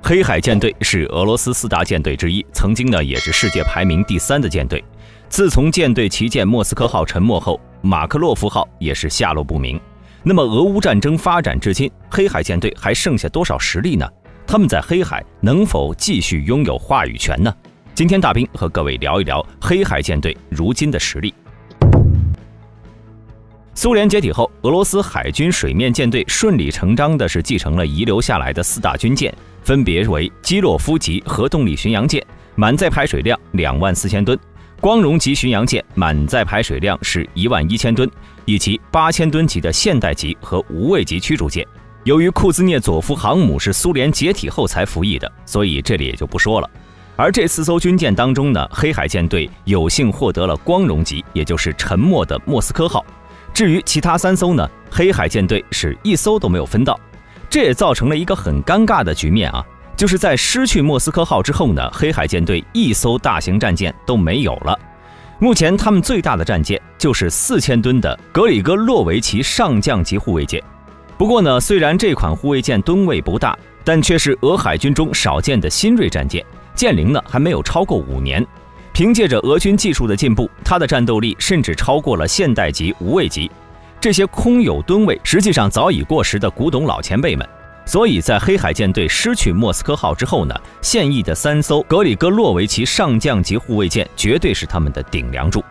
黑海舰队是俄罗斯4大舰队之一，曾经呢也是世界排名第3的舰队。自从舰队旗舰莫斯科号沉没后，马克洛夫号也是下落不明。那么俄乌战争发展至今，黑海舰队还剩下多少实力呢？他们在黑海能否继续拥有话语权呢？今天大兵和各位聊一聊黑海舰队如今的实力。苏联解体后，俄罗斯海军水面舰队顺理成章的是继承了遗留下来的4大军舰，分别为基洛夫级核动力巡洋舰，满载排水量24000吨；光荣级巡洋舰满载排水量是11000吨，以及8000吨级的现代级和无畏级驱逐舰。由于库兹涅佐夫航母是苏联解体后才服役的，所以这里也就不说了。而这4艘军舰当中呢，黑海舰队有幸获得了光荣级，也就是沉没的莫斯科号。至于其他3艘呢，黑海舰队是1艘都没有分到，这也造成了一个很尴尬的局面啊，就是在失去莫斯科号之后呢，黑海舰队1艘大型战舰都没有了。目前他们最大的战舰就是4000吨的格里戈洛维奇上将级护卫舰。不过呢，虽然这款护卫舰吨位不大，但却是俄海军中少见的新锐战舰，舰龄呢还没有超过5年。凭借着俄军技术的进步，它的战斗力甚至超过了现代级、无畏级。这些空有吨位实际上早已过时的古董老前辈们。所以在黑海舰队失去莫斯科号之后呢，现役的3艘格里戈洛维奇上将级护卫舰绝对是他们的顶梁柱。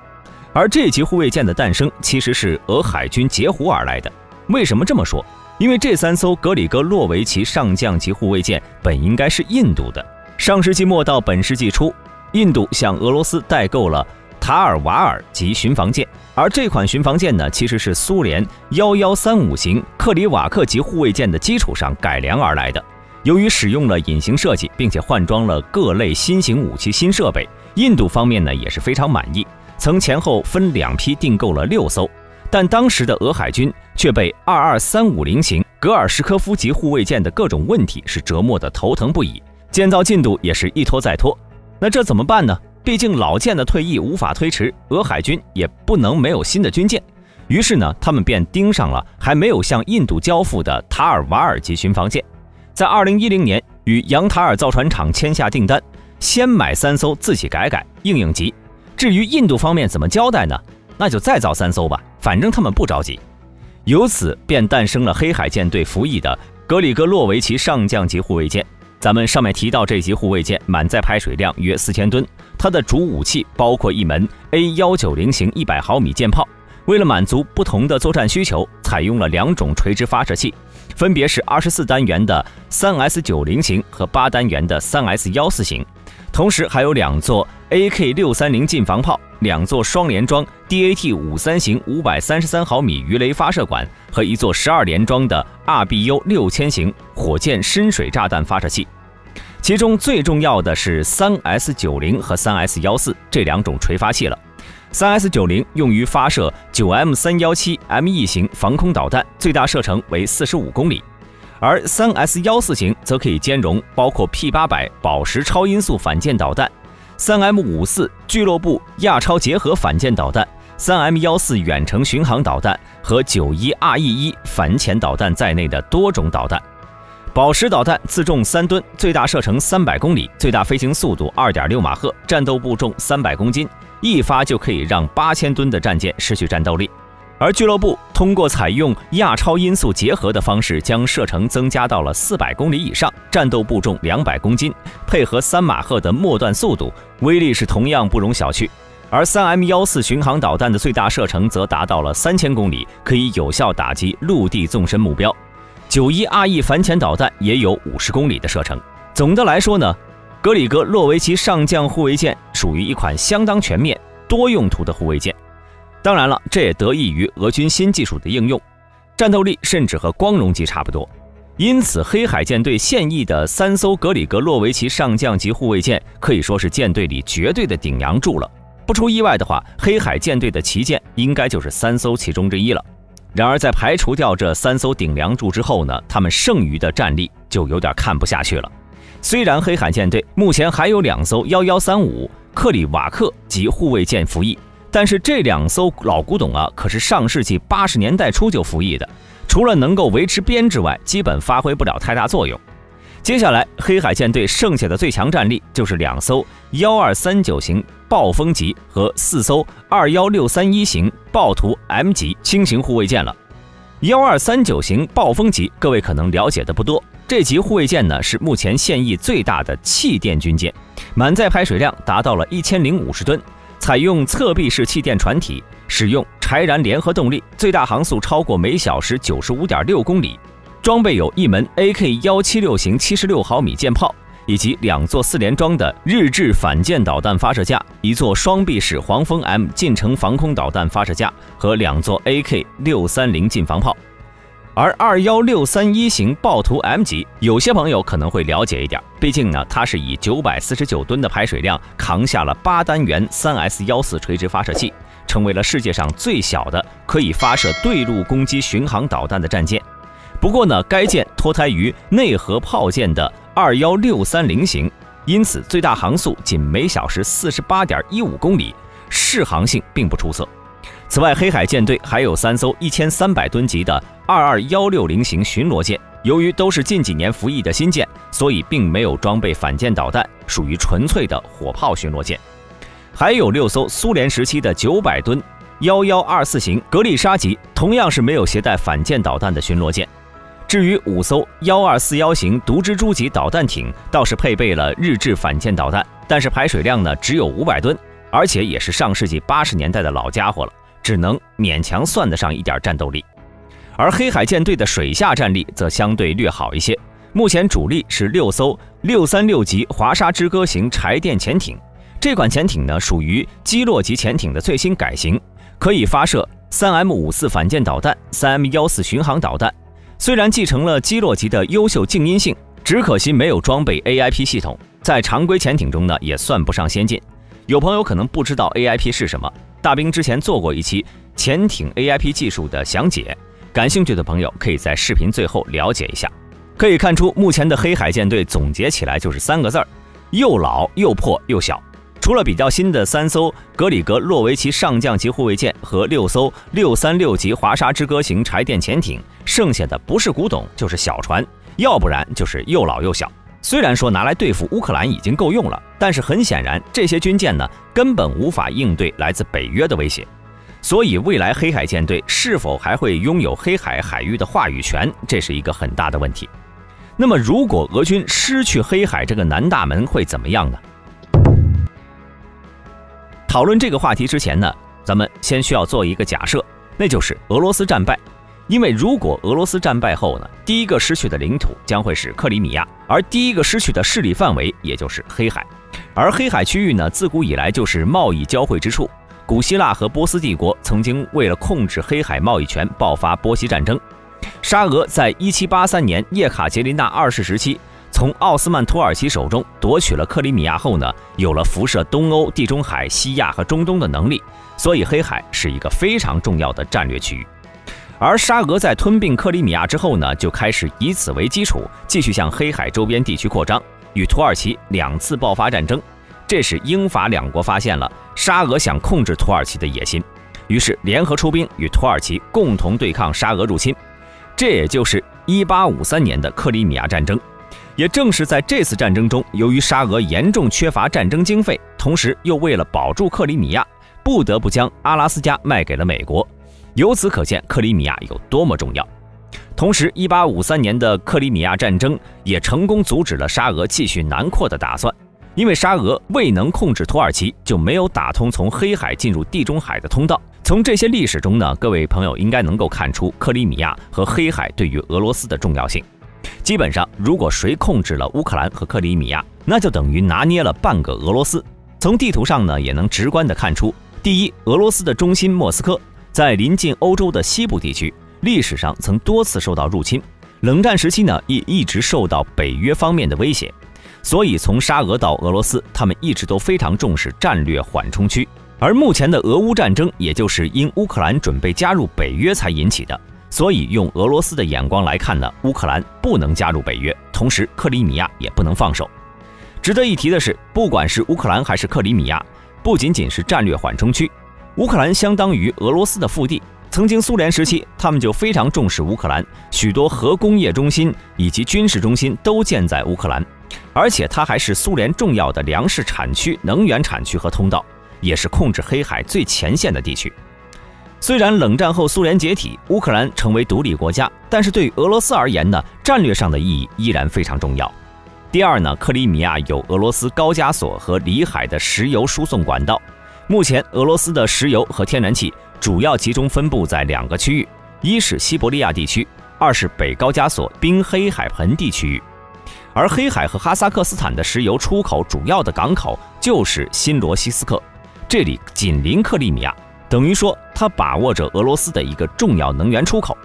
而这级护卫舰的诞生其实是俄海军截胡而来的。为什么这么说？因为这3艘格里戈洛维奇上将级护卫舰本应该是印度的。上世纪末到本世纪初，印度向俄罗斯代购了塔尔瓦尔级巡防舰，而这款巡防舰呢，其实是苏联1135型克里瓦克级护卫舰的基础上改良而来的。由于使用了隐形设计，并且换装了各类新型武器新设备，印度方面呢也是非常满意，曾前后分2批订购了6艘。但当时的俄海军却被22350型格尔什科夫级护卫舰的各种问题是折磨得头疼不已，建造进度也是一拖再拖。那这怎么办呢？毕竟老舰的退役无法推迟，俄海军也不能没有新的军舰。于是呢，他们便盯上了还没有向印度交付的塔尔瓦尔级巡防舰。在2010年与杨塔尔造船厂签下订单，先买3艘自己改应急。至于印度方面怎么交代呢？那就再造3艘吧，反正他们不着急。由此便诞生了黑海舰队服役的格里戈洛维奇上将级护卫舰。咱们上面提到这级护卫舰满载排水量约4000吨，它的主武器包括一门 A190型100毫米舰炮。为了满足不同的作战需求，采用了2种垂直发射器，分别是24单元的 3S90 型和8单元的 3S14型。同时还有2座 AK630 近防炮，2座双联装 DAT53型533毫米鱼雷发射管和1座12联装的 RBU6000型火箭深水炸弹发射器。其中最重要的是 3S90 和 3S14 这2种垂发器了。3S90 用于发射 9M317ME 型防空导弹，最大射程为45公里。而 3S14 型则可以兼容包括 P800 宝石超音速反舰导弹、3M54 俱乐部亚超结合反舰导弹、3M14 远程巡航导弹和91RE1 反潜导弹在内的多种导弹。宝石导弹自重3吨，最大射程300公里，最大飞行速度2.6马赫，战斗部重300公斤，一发就可以让8000吨的战舰失去战斗力。而俱乐部通过采用亚超音速结合的方式，将射程增加到了400公里以上，战斗部重200公斤，配合3马赫的末段速度，威力是同样不容小觑。而 3M14 巡航导弹的最大射程则达到了3000公里，可以有效打击陆地纵深目标。91RE 反潜导弹也有50公里的射程。总的来说呢，格里戈洛维奇上将护卫舰属于一款相当全面、多用途的护卫舰。当然了，这也得益于俄军新技术的应用，战斗力甚至和光荣级差不多。因此，黑海舰队现役的3艘格里戈洛维奇上将级护卫舰可以说是舰队里绝对的顶梁柱了。不出意外的话，黑海舰队的旗舰应该就是3艘其中之一了。然而，在排除掉这3艘顶梁柱之后呢，他们剩余的战力就有点看不下去了。虽然黑海舰队目前还有2艘1135克里瓦克级护卫舰服役，但是这2艘老古董啊，可是上世纪80年代初就服役的，除了能够维持编制外，基本发挥不了太大作用。接下来，黑海舰队剩下的最强战力就是2艘1239型暴风级和4艘21631型暴徒 M 级轻型护卫舰了。1239型暴风级，各位可能了解的不多。这级护卫舰呢，是目前现役最大的气垫军舰，满载排水量达到了1050吨，采用侧壁式气垫船体，使用柴燃联合动力，最大航速超过每小时95.6公里。装备有一门 AK176型76毫米舰炮，以及2座4连装的日制反舰导弹发射架，一座双臂式黄蜂 M 近程防空导弹发射架和2座 AK630近防炮。而21631型暴徒 M 级，有些朋友可能会了解一点，毕竟呢，它是以949吨的排水量扛下了8单元 3S14垂直发射器，成为了世界上最小的可以发射对陆攻击巡航导弹的战舰。不过呢，该舰脱胎于内核炮舰的21630型，因此最大航速仅每小时48.15公里，适航性并不出色。此外，黑海舰队还有3艘1300吨级的22160型巡逻舰，由于都是近几年服役的新舰，所以并没有装备反舰导弹，属于纯粹的火炮巡逻舰。还有6艘苏联时期的900吨1124型格丽莎级，同样是没有携带反舰导弹的巡逻舰。至于5艘1241型毒蜘蛛级导弹艇，倒是配备了日制反舰导弹，但是排水量呢只有500吨，而且也是上世纪80年代的老家伙了，只能勉强算得上一点战斗力。而黑海舰队的水下战力则相对略好一些，目前主力是6艘636级华沙之歌型柴电潜艇。这款潜艇呢属于基洛级潜艇的最新改型，可以发射 3M54 反舰导弹、3M14巡航导弹。虽然继承了基洛级的优秀静音性，只可惜没有装备 AIP 系统，在常规潜艇中呢也算不上先进。有朋友可能不知道 AIP 是什么，大兵之前做过一期潜艇 AIP 技术的详解，感兴趣的朋友可以在视频最后了解一下。可以看出，目前的黑海舰队总结起来就是3个字儿：又老又破又小。除了比较新的3艘格里格洛维奇上将级护卫舰和6艘636级华沙之歌型柴电潜艇，剩下的不是古董就是小船，要不然就是又老又小。虽然说拿来对付乌克兰已经够用了，但是很显然这些军舰呢根本无法应对来自北约的威胁。所以未来黑海舰队是否还会拥有黑海海域的话语权，这是一个很大的问题。那么如果俄军失去黑海这个南大门会怎么样呢？讨论这个话题之前呢，咱们先需要做一个假设，那就是俄罗斯战败。因为如果俄罗斯战败后呢，第一个失去的领土将会是克里米亚，而第一个失去的势力范围也就是黑海。而黑海区域呢，自古以来就是贸易交汇之处。古希腊和波斯帝国曾经为了控制黑海贸易权爆发波西战争。沙俄在1783年叶卡捷琳娜2世时期从奥斯曼土耳其手中夺取了克里米亚后呢，有了辐射东欧、地中海、西亚和中东的能力，所以黑海是一个非常重要的战略区域。而沙俄在吞并克里米亚之后呢，就开始以此为基础，继续向黑海周边地区扩张，与土耳其2次爆发战争。这时英法2国发现了沙俄想控制土耳其的野心，于是联合出兵与土耳其共同对抗沙俄入侵。这也就是1853年的克里米亚战争。也正是在这次战争中，由于沙俄严重缺乏战争经费，同时又为了保住克里米亚，不得不将阿拉斯加卖给了美国。由此可见克里米亚有多么重要。同时1853年的克里米亚战争也成功阻止了沙俄继续南扩的打算，因为沙俄未能控制土耳其，就没有打通从黑海进入地中海的通道。从这些历史中呢，各位朋友应该能够看出克里米亚和黑海对于俄罗斯的重要性。基本上，如果谁控制了乌克兰和克里米亚，那就等于拿捏了半个俄罗斯。从地图上呢，也能直观地看出，第一，俄罗斯的中心莫斯科在临近欧洲的西部地区，历史上曾多次受到入侵。冷战时期呢，也一直受到北约方面的威胁。所以从沙俄到俄罗斯，他们一直都非常重视战略缓冲区。而目前的俄乌战争，也就是因乌克兰准备加入北约才引起的。所以用俄罗斯的眼光来看呢，乌克兰不能加入北约，同时克里米亚也不能放手。值得一提的是，不管是乌克兰还是克里米亚，不仅仅是战略缓冲区，乌克兰相当于俄罗斯的腹地，曾经苏联时期，他们就非常重视乌克兰，许多核工业中心以及军事中心都建在乌克兰，而且它还是苏联重要的粮食产区、能源产区和通道，也是控制黑海最前线的地区。虽然冷战后苏联解体，乌克兰成为独立国家，但是对于俄罗斯而言呢，战略上的意义依然非常重要。第二呢，克里米亚有俄罗斯高加索和里海的石油输送管道。目前，俄罗斯的石油和天然气主要集中分布在2个区域，一是西伯利亚地区，二是北高加索滨黑海盆地区域。而黑海和哈萨克斯坦的石油出口主要的港口就是新罗西斯克，这里紧邻克里米亚，等于说它把握着俄罗斯的一个重要能源出口。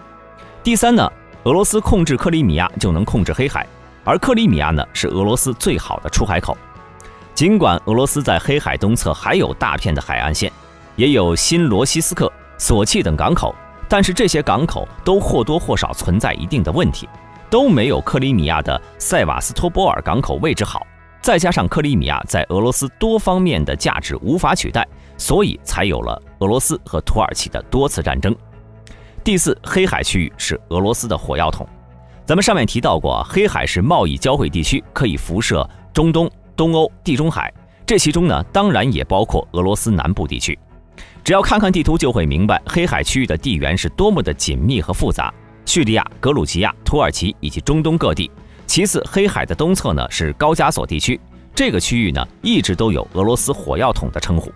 第三呢，俄罗斯控制克里米亚就能控制黑海，而克里米亚呢是俄罗斯最好的出海口。尽管俄罗斯在黑海东侧还有大片的海岸线，也有新罗西斯克、索契等港口，但是这些港口都或多或少存在一定的问题，都没有克里米亚的塞瓦斯托波尔港口位置好。再加上克里米亚在俄罗斯多方面的价值无法取代，所以才有了俄罗斯和土耳其的多次战争。第四，黑海区域是俄罗斯的火药桶。咱们上面提到过，黑海是贸易交汇地区，可以辐射中东、东欧、地中海，这其中呢，当然也包括俄罗斯南部地区。只要看看地图就会明白，黑海区域的地缘是多么的紧密和复杂。叙利亚、格鲁吉亚、土耳其以及中东各地。其次，黑海的东侧呢是高加索地区，这个区域呢一直都有俄罗斯火药桶的称呼。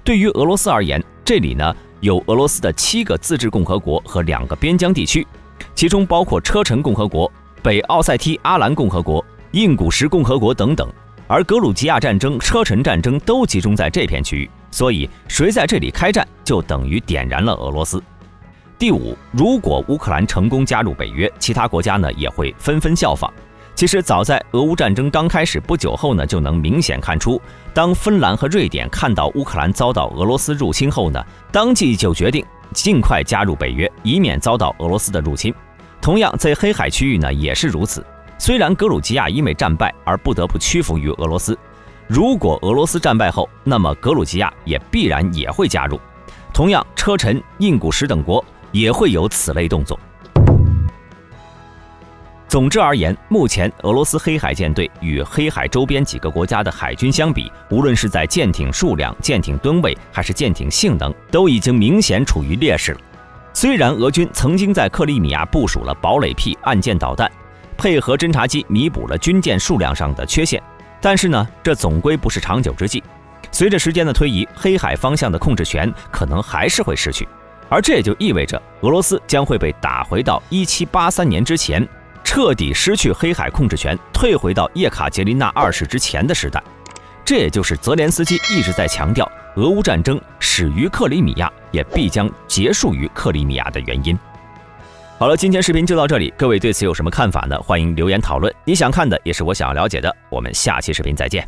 对于俄罗斯而言，这里呢有俄罗斯的7个自治共和国和2个边疆地区，其中包括车臣共和国、北奥塞梯阿兰共和国、印古什共和国等等。而格鲁吉亚战争、车臣战争都集中在这片区域，所以谁在这里开战，就等于点燃了俄罗斯。第五，如果乌克兰成功加入北约，其他国家呢也会纷纷效仿。其实早在俄乌战争刚开始不久后呢，就能明显看出，当芬兰和瑞典看到乌克兰遭到俄罗斯入侵后呢，当即就决定尽快加入北约，以免遭到俄罗斯的入侵。同样，在黑海区域呢也是如此。虽然格鲁吉亚因为战败而不得不屈服于俄罗斯，如果俄罗斯战败后，那么格鲁吉亚也必然也会加入。同样，车臣、印古什等国也会有此类动作。总之而言，目前俄罗斯黑海舰队与黑海周边几个国家的海军相比，无论是在舰艇数量、舰艇吨位还是舰艇性能，都已经明显处于劣势了。虽然俄军曾经在克里米亚部署了堡垒 P 岸舰导弹，配合侦察机弥补了军舰数量上的缺陷，但是呢，这总归不是长久之计。随着时间的推移，黑海方向的控制权可能还是会失去，而这也就意味着俄罗斯将会被打回到1783年之前，彻底失去黑海控制权，退回到叶卡捷琳娜2世之前的时代。这也就是泽连斯基一直在强调，俄乌战争始于克里米亚，也必将结束于克里米亚的原因。好了，今天视频就到这里，各位对此有什么看法呢？欢迎留言讨论。你想看的也是我想要了解的，我们下期视频再见。